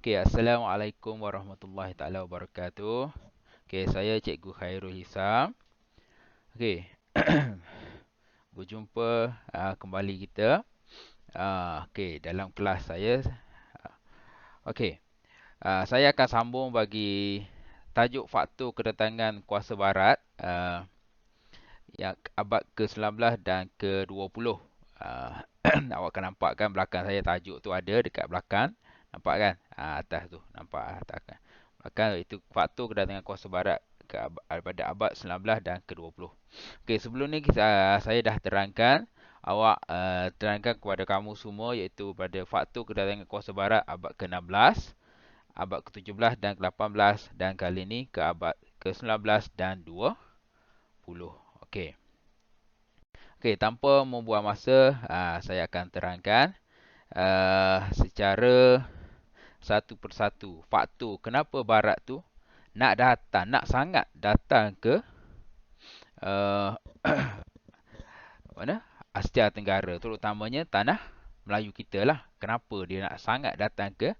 Okey, Assalamualaikum warahmatullahi taala wabarakatuh. Okey, saya Cikgu Khairul Hisam. Okey, berjumpa kembali kita. Okey, dalam kelas saya. Okey, saya akan sambung bagi tajuk faktor kedatangan kuasa barat yang abad ke-19 dan ke-20. Awak akan nampak kan belakang saya tajuk tu ada dekat belakang. Nampak kan? Atas tu. Nampak atas kan? Belakang itu faktor kedatangan kuasa barat pada abad 19 dan ke-20. Okey, sebelum ni saya dah terangkan terangkan kepada kamu semua iaitu pada faktor kedatangan kuasa barat abad ke-16, abad ke-17 dan ke-18 dan kali ni ke abad ke-19 dan 20. Okey. Okey, tanpa membuang masa, saya akan terangkan secara satu persatu faktor kenapa barat tu nak sangat datang ke uh, mana? Asia Tenggara, terutamanya tanah Melayu kita lah. Kenapa dia nak sangat datang ke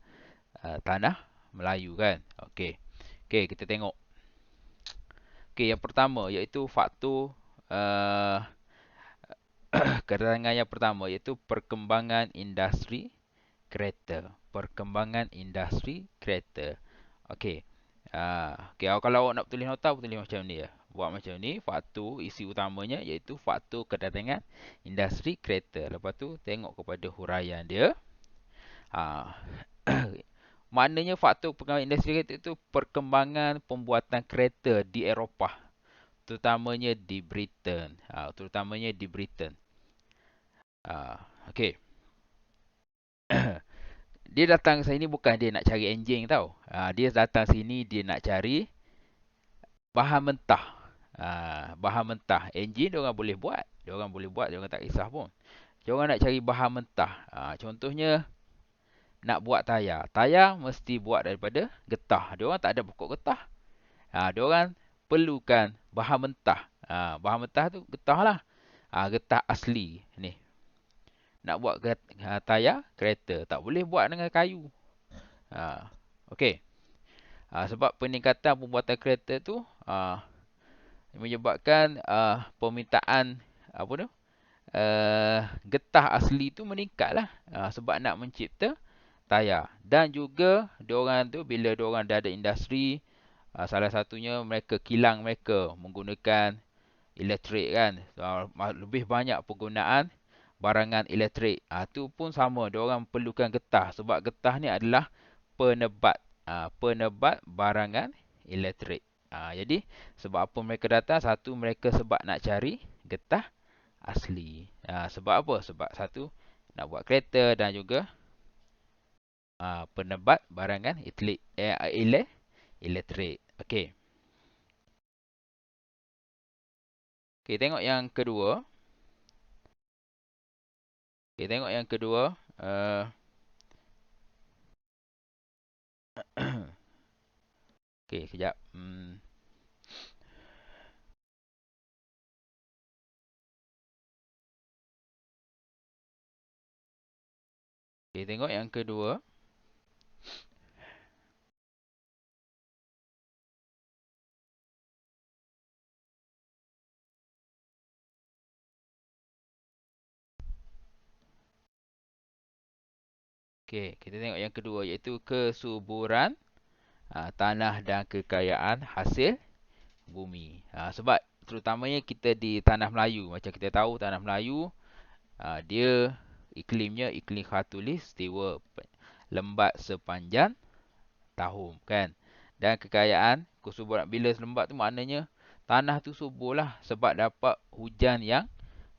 tanah Melayu kan? Okey. Okey, kita tengok. Okey, yang pertama iaitu faktor kedatangan yang pertama iaitu perkembangan industri kereta. Perkembangan industri kereta. Okey. Okey, kalau awak nak tulis nota, tulis macam ni ya. Buat macam ni, faktor isi utamanya iaitu faktor kedatangan industri kereta. Lepas tu tengok kepada huraian dia. Ha. Maknanya faktor perkembangan industri kereta itu perkembangan pembuatan kereta di Eropah, terutamanya di Britain. Terutamanya di Britain. Okey. Dia datang sini bukan dia nak cari enjin tau. Dia datang sini dia nak cari bahan mentah. Bahan mentah. Enjin dia orang boleh buat. Dia orang boleh buat, dia orang tak kisah pun. Dia orang nak cari bahan mentah. Contohnya nak buat tayar. Tayar mesti buat daripada getah. Dia orang tak ada pokok getah. Dia orang perlukan bahan mentah. Bahan mentah tu getah lah. Getah asli ni. Nak buat tayar kereta tak boleh buat dengan kayu. Okey. Sebab peningkatan pembuatan kereta tu menyebabkan permintaan apa tu? Getah asli tu meningkatlah sebab nak mencipta tayar. Dan juga diorang tu bila diorang dah ada industri, salah satunya mereka kilang mereka menggunakan elektrik kan. Lebih banyak penggunaan barangan elektrik. Tu pun sama, diorang perlukan getah sebab getah ni adalah penebat penebat barangan elektrik. Jadi sebab apa mereka datang? Satu, mereka sebab nak cari getah asli. Sebab apa? Sebab satu, nak buat kereta dan juga penebat barangan elektrik. Okey. Okey, tengok yang kedua. Okey, tengok yang kedua. Okey, kejap. Okey, tengok yang kedua. Okey, kita tengok yang kedua iaitu kesuburan tanah dan kekayaan hasil bumi. Sebab terutamanya kita di tanah Melayu. Macam kita tahu tanah Melayu dia iklimnya iklim khatulistiwa, lembat sepanjang tahun kan. Dan kekayaan kesuburan bila lembat tu maknanya tanah tu subur lah sebab dapat hujan yang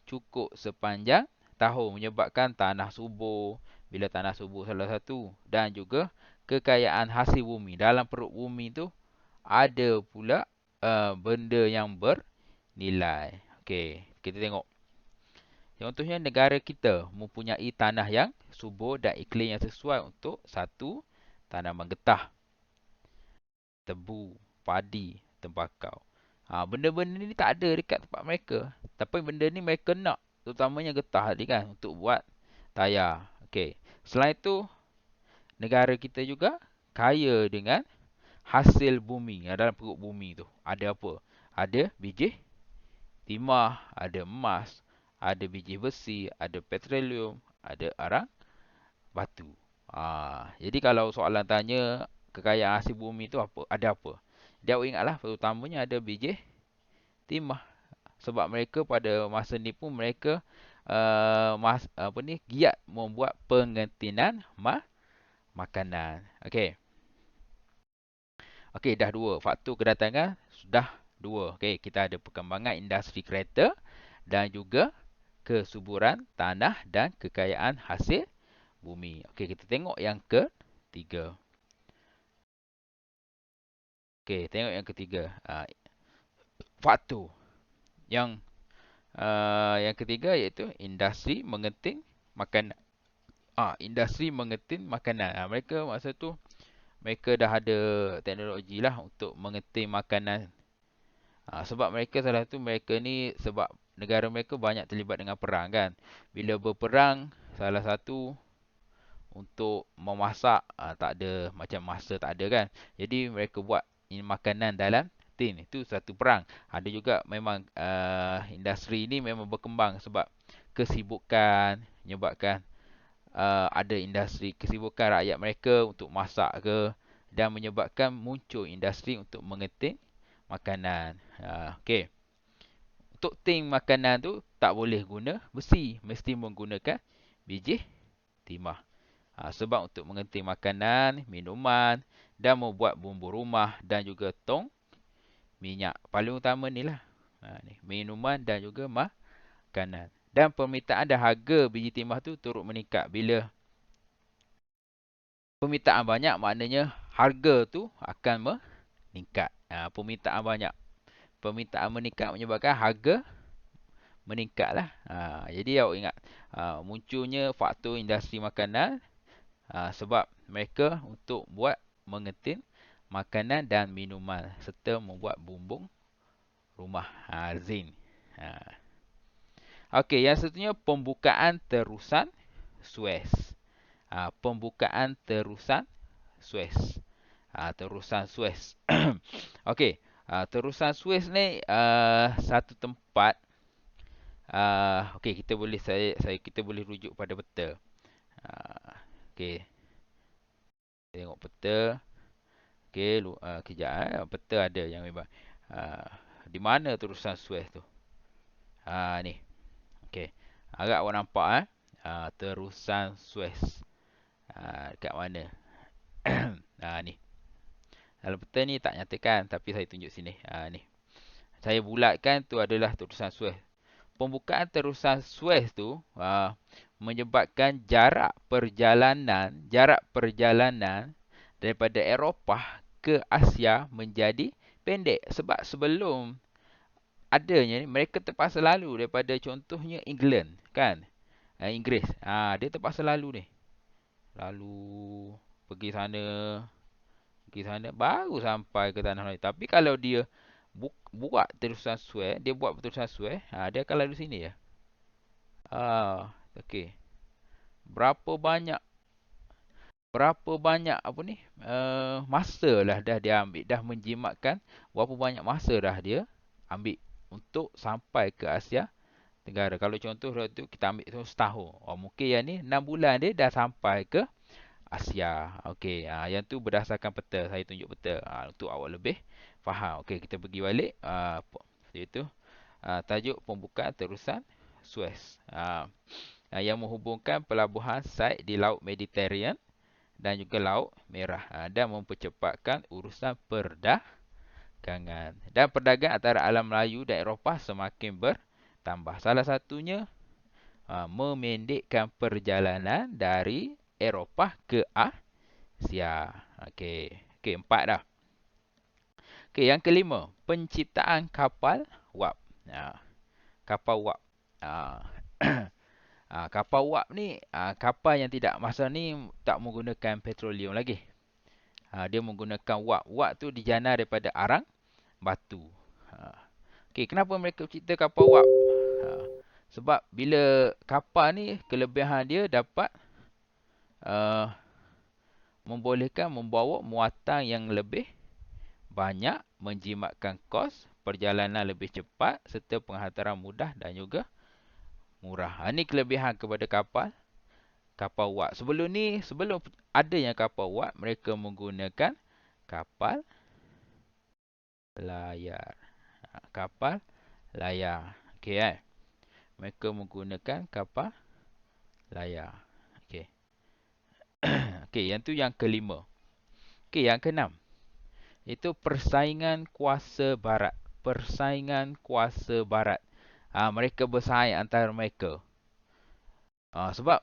cukup sepanjang tahun menyebabkan tanah subur. Bila tanah subur salah satu dan juga kekayaan hasil bumi. Dalam perut bumi tu ada pula benda yang bernilai. Okey, kita tengok. Contohnya negara kita mempunyai tanah yang subur dan iklim yang sesuai untuk satu tanaman getah, tebu, padi, tembakau. Benda-benda ni tak ada dekat tempat mereka. Tapi benda ni mereka nak. Terutamanya getah tadi kan untuk buat tayar. Okey. Selain itu negara kita juga kaya dengan hasil bumi. Dalam perut bumi tu ada apa? Ada biji timah, ada emas, ada biji besi, ada petroleum, ada arang batu. Jadi kalau soalan tanya kekayaan hasil bumi tu apa? Ada apa? Dia awak ingatlah terutamanya ada biji timah. Sebab mereka pada masa ni pun mereka giat membuat pengentinan makanan. Okey. Okey, dah dua. Faktor kedatangan sudah dua. Okey, kita ada perkembangan industri kereta dan juga kesuburan tanah dan kekayaan hasil bumi. Okey, kita tengok yang ketiga. Okey, tengok yang ketiga. Faktor yang ketiga iaitu industri mengenting makanan. Industri mengenting makanan. Mereka masa tu mereka dah ada teknologi lah untuk mengeting makanan. Sebab mereka salah satu mereka ni sebab negara mereka banyak terlibat dengan perang kan. Bila berperang salah satu untuk memasak tak ada macam masa tak ada kan. Jadi mereka buat ini makanan dalam tin. Itu satu perang. Ada juga memang industri ini memang berkembang sebab kesibukan menyebabkan ada industri kesibukan rakyat mereka untuk masak ke dan menyebabkan muncul industri untuk mengeting makanan. Okey. Untuk tin makanan tu tak boleh guna besi, mesti menggunakan biji timah. Sebab untuk mengenting makanan, minuman dan membuat bumbu rumah dan juga tong minyak. Paling utama ni lah. Ni, minuman dan juga makanan. Dan permintaan dan harga biji timah tu turut meningkat. Bila permintaan banyak maknanya harga tu akan meningkat. Permintaan banyak. Permintaan meningkat menyebabkan harga meningkat lah. Jadi awak ingat munculnya faktor industri makanan sebab mereka untuk buat mengetin makanan dan minuman serta membuat bumbung rumah. Zin. Okey, yang seterusnya pembukaan terusan Suez. Pembukaan terusan Suez. Terusan Suez. Okey, terusan Suez ni satu tempat. Okey, kita boleh rujuk pada peta. Okey, tengok peta. Okey, kejap peta ada yang memang. Di mana terusan Suez tu? Ni. Okey. Agak awak nampak terusan Suez. Dekat mana? Ni. Dalam peta ni tak nyatakan tapi saya tunjuk sini. Ni. Saya bulatkan tu adalah terusan Suez. Pembukaan terusan Suez tu menyebabkan jarak perjalanan daripada Eropah ke Asia menjadi pendek. Sebab sebelum adanya ni, mereka terpaksa lalu daripada contohnya England kan. Inggeris. Dia terpaksa lalu ni. Lalu pergi sana baru sampai ke tanah Melayu. Tapi kalau dia buat terusan Suez, dia akan lalu sini ya. Okey. Berapa banyak apa ni? Masa lah dah dia ambil, dah menjimatkan berapa banyak masa dah dia ambil untuk sampai ke Asia Tenggara. Kalau contoh tu kita ambil tu setahun. Mungkin yang ni 6 bulan dia dah sampai ke Asia. Okey, yang tu berdasarkan peta. Saya tunjuk peta untuk awak lebih faham. Okey, kita pergi balik. Iaitu tajuk pembukaan terusan Suez. Yang menghubungkan pelabuhan site di Laut Mediterranean dan juga Laut Merah dan mempercepatkan urusan perdagangan. Dan perdagangan antara alam Melayu dan Eropah semakin bertambah. Salah satunya memendekkan perjalanan dari Eropah ke Asia. Okey, 4 dah. Okey, yang kelima, penciptaan kapal wap. Kapal wap. Kapal wap ni kapal yang tidak masa ni tak menggunakan petroleum lagi. Dia menggunakan wap. Wap tu dijana daripada arang batu. Okey, kenapa mereka cipta kapal wap? Sebab bila kapal ni kelebihan dia dapat membolehkan membawa muatan yang lebih banyak, menjimatkan kos, perjalanan lebih cepat serta penghantaran mudah dan juga murah. Ini kelebihan kepada kapal wak. Sebelum adanya kapal wak, mereka menggunakan kapal layar. Kapal layar. Okey kan? Mereka menggunakan kapal layar. Okey. Okey, yang tu yang kelima. Okey, yang keenam. Itu persaingan kuasa barat. Persaingan kuasa barat. Mereka bersaing antara mereka. Sebab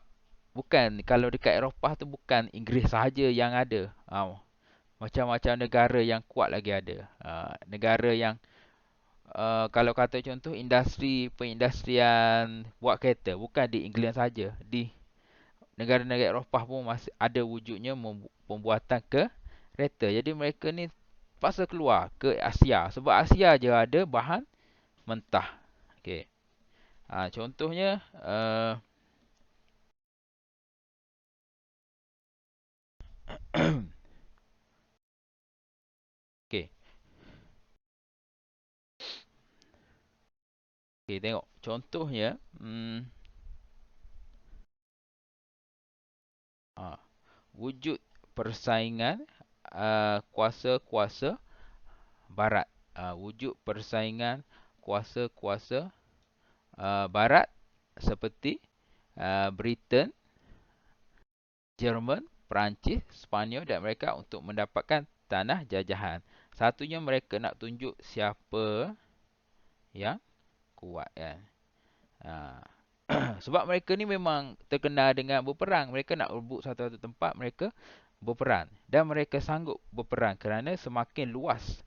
bukan, kalau dekat Eropah tu bukan Inggeris sahaja yang ada. Macam-macam negara yang kuat lagi ada. Negara yang kalau kata contoh perindustrian buat kereta bukan di England saja, di negara-negara Eropah pun masih ada wujudnya pembuatan kereta. Jadi mereka ni paksa keluar ke Asia sebab Asia je ada bahan mentah. Okey. Contohnya okey. Okey, tengok. Contohnya wujud persaingan kuasa-kuasa barat. Wujud persaingan kuasa-kuasa barat seperti Britain, Jerman, Perancis, Sepanyol dan mereka untuk mendapatkan tanah jajahan. Satunya mereka nak tunjuk siapa yang kuat kan. Sebab mereka ni memang terkenal dengan berperang. Mereka nak rebut satu-satu tempat, mereka berperang. Dan mereka sanggup berperang kerana semakin luas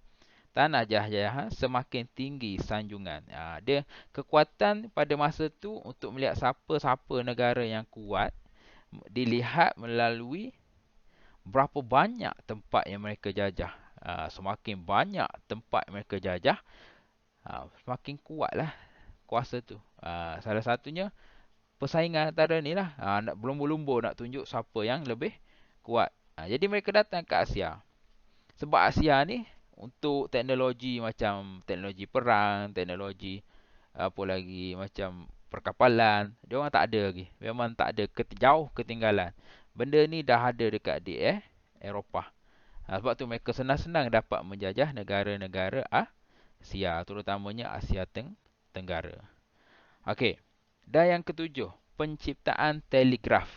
tanah jajahan, semakin tinggi sanjungan. Dia kekuatan pada masa tu untuk melihat siapa-siapa negara yang kuat dilihat melalui berapa banyak tempat yang mereka jajah. Semakin banyak tempat mereka jajah, semakin kuatlah kuasa tu. Salah satunya persaingan antara ni lah. Nak berlumba-lumba nak tunjuk siapa yang lebih kuat. Jadi mereka datang ke Asia. Sebab Asia ni untuk teknologi macam teknologi perang, teknologi apa lagi macam perkapalan, dia orang tak ada lagi. Memang tak ada, jauh ketinggalan. Benda ni dah ada dekat di Eropah. Sebab tu mereka senang-senang dapat menjajah negara-negara Asia, terutamanya Asia Tenggara. Okey. Dan yang ketujuh, penciptaan telegraf.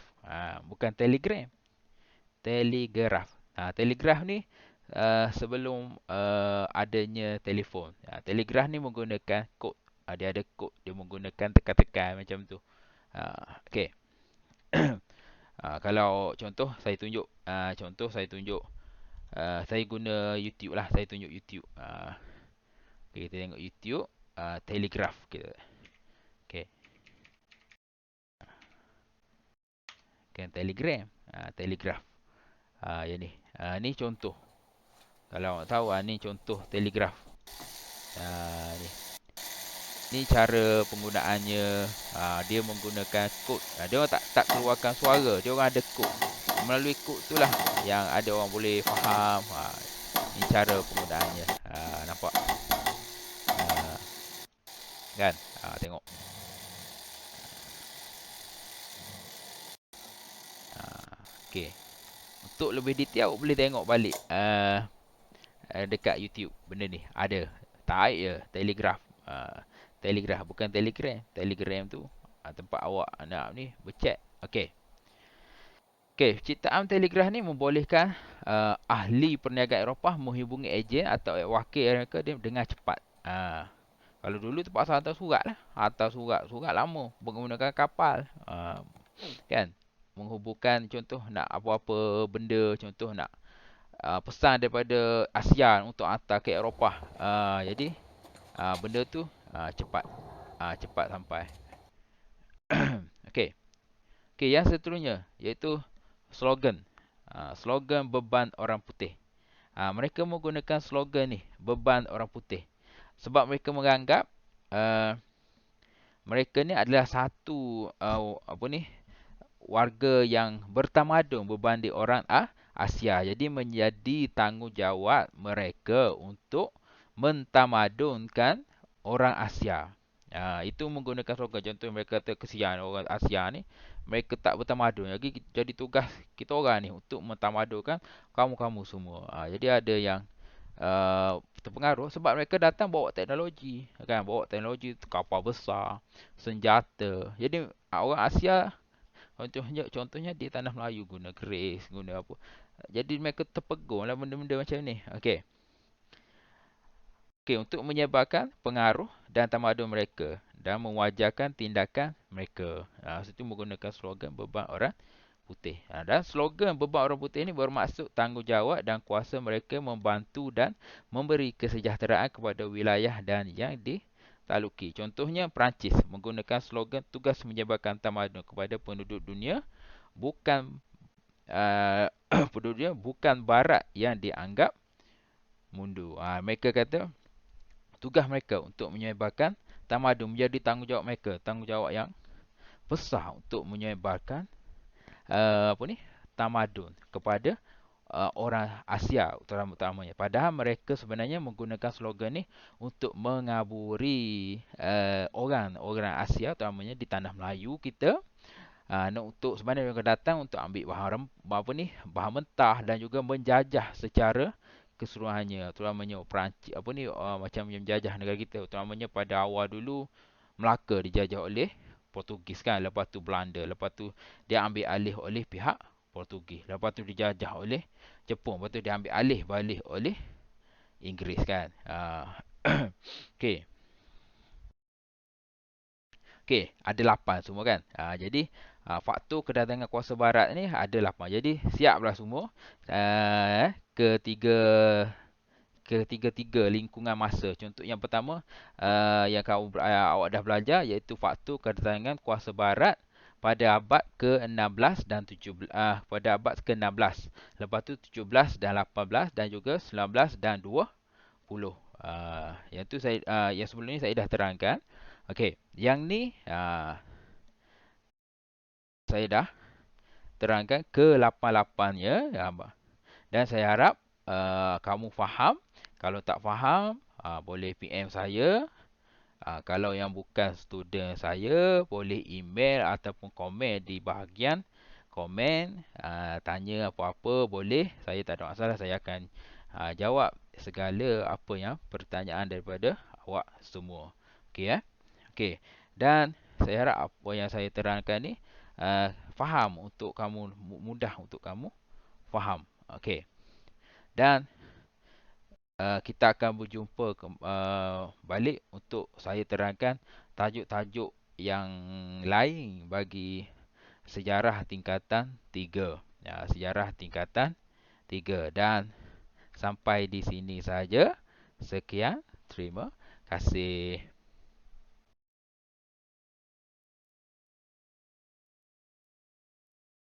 Bukan telegram. Telegraf. Telegraf ni sebelum adanya telefon. Telegraf ni menggunakan kod. Dia ada kod. Dia menggunakan tekan-tekan macam tu. Okey. Kalau contoh saya tunjuk. Saya guna YouTube lah. Saya tunjuk YouTube. Okay, kita tengok YouTube. Telegraf. Okay. Kan Telegram. Telegraf. Yang ni. Ni contoh. Kalau awak tahu, ni contoh telegraf. Ni. Ni cara penggunaannya. Dia menggunakan kod. Dia orang tak keluarkan suara. Dia orang ada kod. Melalui kod tu lah yang ada orang boleh faham. Ni cara penggunaannya. Nampak? Kan? Tengok. Okey. Untuk lebih detail boleh tengok balik dekat YouTube benda ni ada. Type je telegraf. Telegraf bukan telegram. Telegram tu tempat awak nak ni berchat. Okey. Okey, ciptaan telegraf ni membolehkan ahli perniagaan Eropah menghubungi ejen atau wakil mereka dengan cepat. Kalau dulu terpaksa hantar surat lah. Hantar surat lama menggunakan kapal. Kan? Menghubungkan contoh nak apa-apa benda, contoh nak pesan daripada Asia untuk hantar ke Eropah. Jadi benda tu cepat. Cepat sampai. Okey. Okey, yang seterusnya iaitu slogan. Slogan beban orang putih. Mereka menggunakan slogan ni, beban orang putih. Sebab mereka menganggap mereka ni adalah satu warga yang bertamadun berbanding orang Asia. Jadi menjadi tanggungjawab mereka untuk mentamadunkan orang Asia. Itu menggunakan slogan. Contoh mereka kata kesian orang Asia ni, mereka tak bertamadun. Jadi jadi tugas kita orang ni untuk mentamadunkan kamu-kamu semua. Jadi ada yang terpengaruh sebab mereka datang bawa teknologi, kan, bawa teknologi kapal besar, senjata. Jadi orang Asia contohnya di tanah Melayu guna keris, guna apa. Jadi mereka terpegun lah benda-benda macam ni. Okey. Okey, untuk menyebarkan pengaruh dan tamadun mereka dan mewajarkan tindakan mereka. Situ menggunakan slogan beban orang putih. Dan slogan beban orang putih ini bermaksud tanggungjawab dan kuasa mereka membantu dan memberi kesejahteraan kepada wilayah dan yang ditaluki. Contohnya Perancis menggunakan slogan tugas menyebarkan tamadun kepada penduduk dunia, bukan penduduk dunia, bukan barat yang dianggap mundur. Mereka kata tugas mereka untuk menyebarkan tamadun menjadi tanggungjawab mereka, tanggungjawab yang besar untuk menyebarkan tamadun kepada orang Asia terutamanya. Padahal mereka sebenarnya menggunakan slogan ni untuk mengaburi orang Asia terutamanya di tanah Melayu kita. Untuk sebenarnya mereka datang untuk ambil bahan mentah dan juga menjajah secara keseluruhannya, terutamanya Perancis macam yang menjajah negara kita, terutamanya pada awal dulu Melaka dijajah oleh Portugis, kan, lepas tu Belanda, lepas tu dia ambil alih oleh pihak Portugis, lepas tu dijajah oleh Jepun, lepas tu dia ambil alih balik oleh Inggeris, kan. Okey. Okey, ada 8 semua, kan. Jadi faktor kedatangan kuasa barat ni ada 8. Jadi siaplah semua. Ketiga ketiga-tiga lingkungan masa. Contoh yang pertama yang awak dah belajar, iaitu faktor kedatangan kuasa barat pada abad ke-16 dan 17, pada abad ke-16. Lepas tu 17 dan 18 dan juga 19 dan 20. Yang tu yang sebelum ni saya dah terangkan. Okey, yang ni saya dah terangkan ke-88-nya. Dan saya harap kamu faham. Kalau tak faham, boleh PM saya. Kalau yang bukan student saya, boleh email ataupun komen di bahagian komen. Tanya apa-apa boleh. Saya tak ada masalah. Saya akan jawab segala apa yang pertanyaan daripada awak semua. Okey, Okey. Dan saya harap apa yang saya terangkan ni faham untuk kamu, mudah untuk kamu faham. Okey. Dan kita akan berjumpa balik untuk saya terangkan tajuk-tajuk yang lain bagi sejarah tingkatan 3. Sejarah tingkatan 3. Dan sampai di sini saja. Sekian. Terima kasih.